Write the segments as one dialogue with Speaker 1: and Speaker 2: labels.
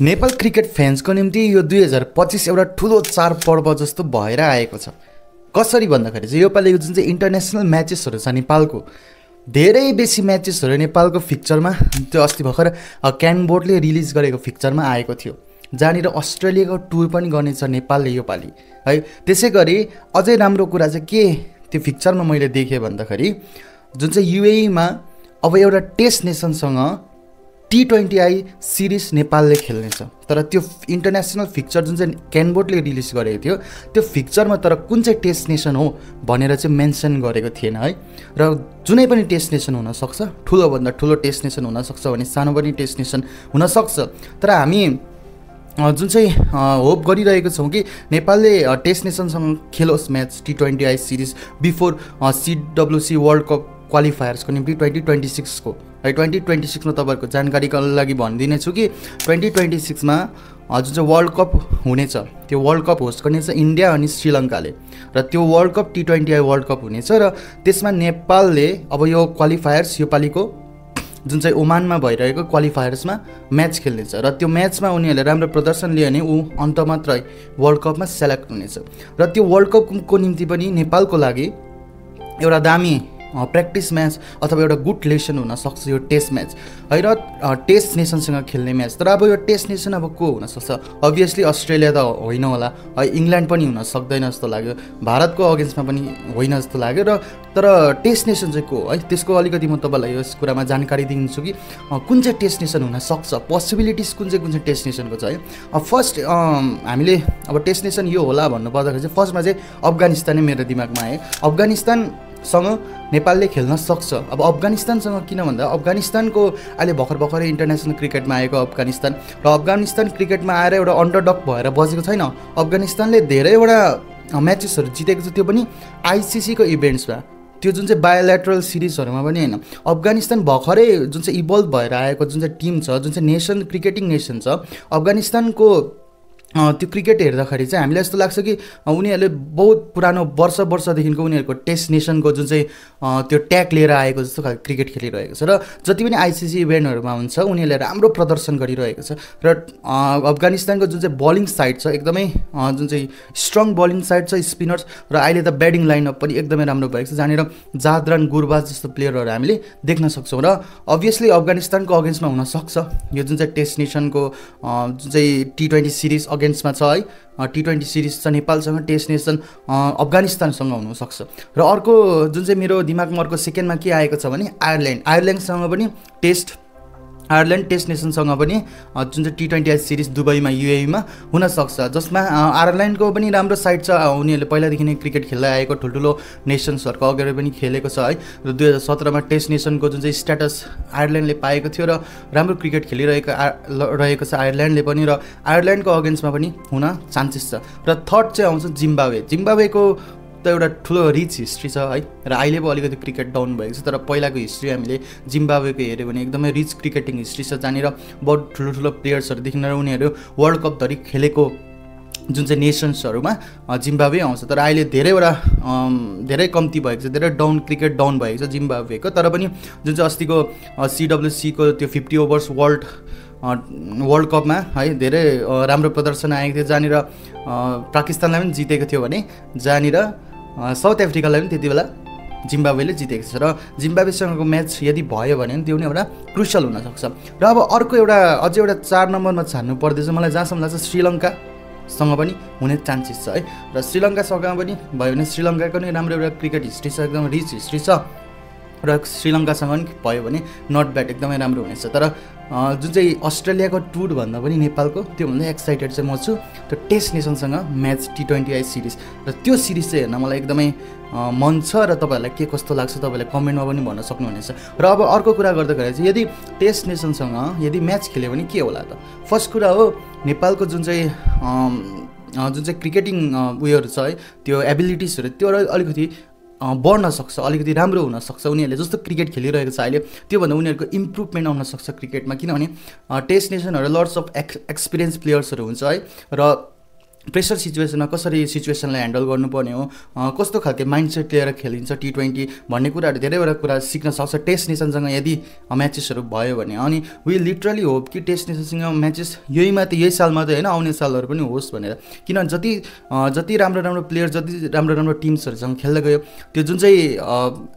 Speaker 1: Nepal cricket फ्यान्सको निम्ति यो 2025 एउटा ठुलो चाडपर्व जस्तो भएर आएको छ। कसरी भन्दाखेरि चाहिँ योपालिको जुन चाहिँ इन्टरनेसनल म्याचेसहरू छ नेपालको, धेरै बेसी म्याचेसहरू नेपालको फिक्चरमा त्यो अस्ति भर्खर क्यान बोर्डले रिलिज गरेको फिक्चरमा आएको थियो, जहाँनिर अस्ट्रेलियाको टुर पनि गर्नेछ नेपालले योपालि है। त्यसै गरी अझै राम्रो कुरा चाहिँ के त्यो फिक्चरमा मैले देखेँ भन्दाखेरि जुन चाहिँ युएईमा अब एउटा टेस्ट नेसनसँग T20I सिरिज नेपालले खेल्नेछ। तर त्यो इन्टरनेसनल फिक्चर जुन चाहिँ क्यान बोर्डले रिलिज गरेको थियो त्यो फिक्चरमा तर कुन चाहिँ टेस्ट नेसन हो भनेर चाहिँ मेन्सन गरेको थिएन है। र जुनै पनि टेस्ट नेसन हुनसक्छ, ठुलोभन्दा ठुलो टेस्ट नेसन हुनसक्छ भने सानो पनि टेस्ट नेसन हुनसक्छ। तर हामी जुन चाहिँ होप गरिरहेको छौँ कि नेपालले टेस्ट नेसनसँग खेलोस् match T20I series before CWC world cup क्वालिफायर्सको निम्ति 2026 को है। 2026 में तपाईँहरूको जानकारीको लागि भनिदिनेछु कि 2026 में जुन चाहिँ वर्ल्ड कप हुनेछ त्यो वर्ल्ड कप होस्ट गर्नेछ इन्डिया अनि श्रीलङ्काले, र त्यो world cup T20I world cup हुनेछ। र त्यसमा नेपालले अब यो क्वालिफायर्स योपालिको जुन चाहिँ ओमानमा भइरहेको क्वालिफायर्समा म्याच खेल्नेछ, र त्यो म्याचमा उनीहरूले राम्रो प्रदर्शन लिए भने ऊ अन्त मात्रै वर्ल्ड कपमा सेलेक्ट हुनेछ। र त्यो वर्ल्ड कपको निम्ति पनि नेपालको लागि एउटा दामी प्र्याक्टिस म्याच अथवा एउटा गुड लेसन हुनसक्छ यो टेस्ट म्याच है। र टेस्ट नेसनसँग खेल्ने म्याच, तर अब यो टेस्ट नेसन अब को हुनसक्छ? अभियसली अस्ट्रेलिया त होइन होला है, इङ्ल्यान्ड पनि हुन सक्दैन जस्तो लाग्यो, भारतको अगेन्स्टमा पनि होइन जस्तो लाग्यो। र तर टेस्ट नेसन चाहिँ को है, त्यसको अलिकति म तपाईँलाई यस कुरामा जानकारी दिन्छु कि कुन चाहिँ टेस्ट नेसन हुनसक्छ, पोसिबिलिटिज कुन चाहिँ टेस्ट नेसनको छ है। फर्स्ट हामीले अब टेस्ट नेसन यो होला भन्नुपर्दाखेरि चाहिँ फर्स्टमा चाहिँ अफगानिस्तानै मेरो दिमागमा आयो। अफगानिस्तानसँग नेपालले खेल्न सक्छ। अब अफगानिस्तानसँग किन भन्दा अफगानिस्तानको अहिले भर्खरै इन्टरनेसनल क्रिकेटमा आएको अफगानिस्तान, र अफगानिस्तान क्रिकेटमा आएर एउटा अन्डरडग भएर बसेको छैन। अफगानिस्तानले धेरैवटा म्याचेसहरू जितेको छ, त्यो पनि आइसिसीको इभेन्ट्समा, त्यो जुन चाहिँ बायोल्याटरल सिरिजहरूमा पनि होइन। अफगानिस्तान भर्खरै जुन चाहिँ इभल्भ भएर आएको जुन चाहिँ टिम छ, जुन चाहिँ नेसन क्रिकेटिङ नेसन छ अफगानिस्तानको, त्यो क्रिकेट हेर्दाखेरि चाहिँ हामीलाई यस्तो लाग्छ कि उनीहरूले बहुत पुरानो वर्षदेखिको उनीहरूको टेस्ट नेसनको जुन चाहिँ त्यो ट्याग लिएर आएको जस्तो खालको क्रिकेट खेलिरहेको छ। र जति पनि आइसिसी इभेन्टहरूमा हुन्छ उनीहरूले राम्रो प्रदर्शन गरिरहेको छ। र अफगानिस्तानको जुन चाहिँ बलिङ साइड छ एकदमै जुन चाहिँ स्ट्रङ बलिङ साइड छ, स्पिनर्स, र अहिले त ब्याटिङ लाइनअप पनि एकदमै राम्रो भएको छ, जहाँनिर जादरान गुरबाज जस्तो प्लेयरहरू हामीले देख्न सक्छौँ। र अभियसली अफगानिस्तानको अगेन्स्टमा हुनसक्छ यो जुन चाहिँ टेस्ट नेसनको जुन चाहिँ T20 सिरिज अगेन्स्टमा छ है। T20 सिरिज छ नेपालसँग, टेस्ट नेसन अफगानिस्तानसँग हुनसक्छ। र अर्को जुन चाहिँ मेरो दिमागमा अर्को सेकेन्डमा के आएको छ भने आयरल्यान्डसँग पनि आयरल्यान्ड टेस्ट नेसनसँग पनि जुन चाहिँ T20I सिरिज दुबईमा युएईमा हुनसक्छ, जसमा आयरल्यान्डको पनि राम्रो साइड छ। उनीहरूले पहिलादेखि नै क्रिकेट खेल्दै आएको ठुल्ठुलो नेसन्सहरूको अगाडि पनि खेलेको छ है। र 2017मा टेस्ट नेसनको जुन चाहिँ स्ट्याटस आयरल्यान्डले पाएको थियो, र राम्रो क्रिकेट खेलिरहेको छ आयरल्यान्डले पनि, र आयरल्यान्डको अगेन्स्टमा पनि हुन चान्सेस छ। र थर्ड चाहिँ आउँछ जिम्बाब्वे त एउटा ठुलो रिच हिस्ट्री छ है। र अहिले पो अलिकति क्रिकेट डाउन भएको छ, तर पहिलाको हिस्ट्री हामीले जिम्बाब्वेको हेऱ्यो भने एकदमै रिच क्रिकेटिङ हिस्ट्री छ, जहाँनिर बहुत ठुलो प्लेयर्सहरूदेखि र उनीहरू वर्ल्ड कपधरि खेलेको जुन चाहिँ नेसन्सहरूमा जिम्बाब्वे आउँछ। तर अहिले धेरै कम्ती भएको छ, धेरै क्रिकेट डाउन भएको छ जिम्बाब्वेको। तर पनि जुन चाहिँ अस्तिको CWC को त्यो 50 ओभर्स वर्ल्ड कपमा है धेरै राम्रो प्रदर्शन आएको थियो, जहाँनिर पाकिस्तानलाई पनि जितेको थियो भने जहाँनिर साउथ अफ्रिकालाई पनि त्यति बेला जिम्बाब्वेले जितेको छ। र जिम्बाब्वेसँगको म्याच यदि भयो भने त्यो पनि एउटा क्रुसियल हुनसक्छ। र अब अर्को अझै एउटा 4 नम्बरमा छान्नु पर्दैछ मलाई, जहाँसम्म लाग्छ श्रीलङ्कासँग पनि हुने चान्सेस छ है। र श्रीलङ्कासँग पनि भयो भने श्रीलङ्काको पनि राम्रो एउटा क्रिकेट हिस्ट्री छ, एकदम रिच हिस्ट्री छ, र श्रीलङ्कासँग पनि भयो भने नट ब्याड एकदमै राम्रो हुनेछ। तर जुन चाहिँ अस्ट्रेलियाको टुर भन्दा पनि नेपालको त्योभन्दा एक्साइटेड चाहिँ म छु त्यो टेस्ट नेसनसँग म्याच T20I सिरिज। र त्यो सिरिज चाहिँ हेर्न मलाई एकदमै मन छ, र तपाईँहरूलाई के कस्तो लाग्छ तपाईँले कमेन्टमा पनि भन्न सक्नुहुनेछ। र अब अर्को कुरा गर्दाखेरि चाहिँ यदि टेस्ट नेसनसँग यदि म्याच खेल्यो भने के होला त? फर्स्ट कुरा हो नेपालको जुन चाहिँ क्रिकेटिङ उयोहरू छ है, त्यो एबिलिटिजहरू त्यो अलिकति बढ्न सक्छ, अलिकति राम्रो हुनसक्छ। उनीहरूले जस्तो क्रिकेट खेलिरहेको छ अहिले त्योभन्दा उनीहरूको इम्प्रुभमेन्ट आउन सक्छ क्रिकेटमा, किनभने टेस्ट नेसनहरू लट्स अफ एक्सपिरियन्स प्लेयर्सहरू हुन्छ है। र प्रेसर सिचुएसनमा कसरी सिचुएसनलाई ह्यान्डल गर्नुपर्ने हो, कस्तो खालको माइन्डसेट लिएर खेलिन्छ T20 भन्ने कुराहरू धेरैवटा कुरा सिक्न सक्छ टेस्ट नेसनसँग यदि म्याचेसहरू भयो भने। अनि वी लिटरली होप कि टेस्ट नेसनसँग म्याचेस यही साल मात्रै होइन आउने सालहरू पनि होस् भनेर। किन जति राम्रो प्लेयर जति राम्रो टिम्सहरूसँग खेल्दै गयो त्यो जुन चाहिँ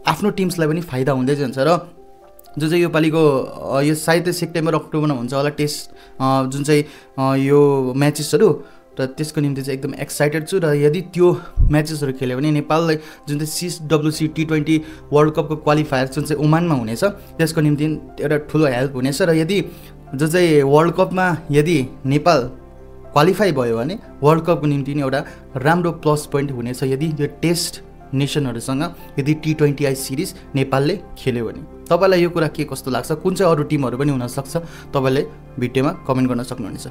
Speaker 1: आफ्नो टिम्सलाई पनि फाइदा हुँदै जान्छ। र जुन चाहिँ यो पालिको यो सायद सेप्टेम्बर अक्टोबरमा हुन्छ होला टेस्ट जुन चाहिँ यो म्याचेसहरू, र त्यसको निम्ति चाहिँ एकदम एक्साइटेड छु। र यदि त्यो म्याचेसहरू खेल्यो भने नेपाललाई जुन चाहिँ CWC T20 वर्ल्ड कपको क्वालिफायर जुन चाहिँ ओमानमा हुनेछ त्यसको निम्ति एउटा ठुलो हेल्प हुनेछ। र यदि जो चाहिँ वर्ल्ड कपमा यदि नेपाल क्वालिफाई भयो भने वर्ल्ड कपको निम्ति नि एउटा राम्रो प्लस पोइन्ट हुनेछ यदि यो टेस्ट नेसनहरूसँग यदि T20I सिरिज नेपालले खेल्यो भने। तपाईँलाई यो कुरा के कस्तो लाग्छ, कुन चाहिँ अरू टिमहरू पनि हुनसक्छ, तपाईँले भिडियोमा कमेन्ट गर्न सक्नुहुनेछ।